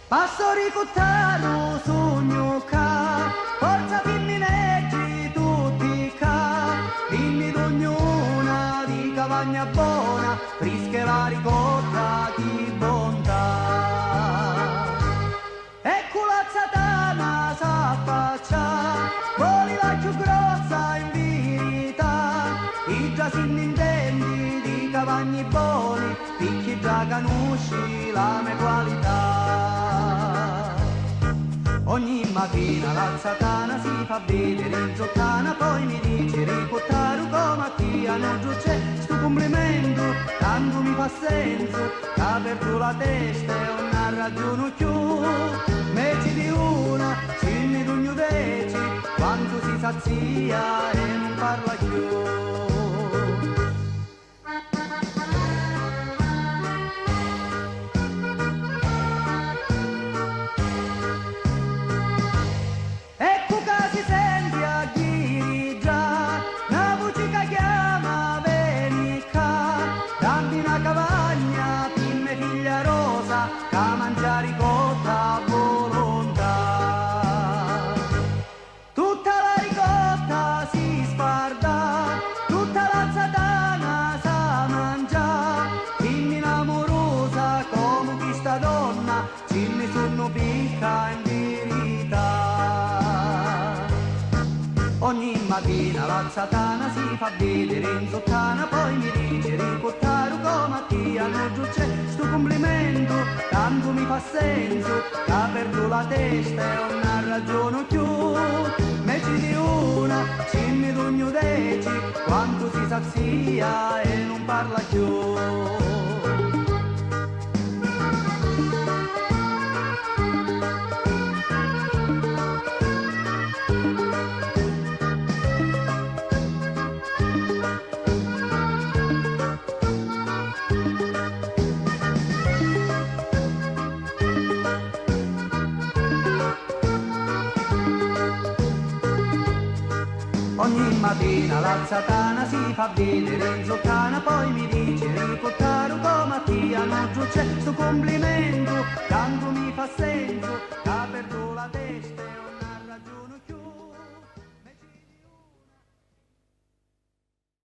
Pastori cuttano sogno ca, forza femmineggi tutti ca, dimmi d'ognuna di cavagna buona, frische la ricotta di bontà. Ecco la satana s'affaccia, voli la più grossa in verità, i già si intendi di cavagni buoni, picchi già canusci la mia qualità. Ogni mattina la satana si fa vedere in zottana, poi mi dice riportare come a ti hanno giù c'è sto complimento, tanto mi fa senso, che ha perso la testa e non ha ragione più. Mezzi di una, cinni d'ogni deci, quanto si sazia e non parla più. Ogni mattina la satana si fa vedere in zottana, poi mi dice riportare come a ti hanno giù c'è sto complimento, tanto mi fa senso, che ha perso la testa e non ha ragione più. Mezzi di una, cimmi d'ogni deci, quanto si sazia e non parla più. Ogni mattina la satana si fa vedere in zottana, poi mi dice riportare come a ti hanno giù c'è sto complimento, tanto mi fa senso.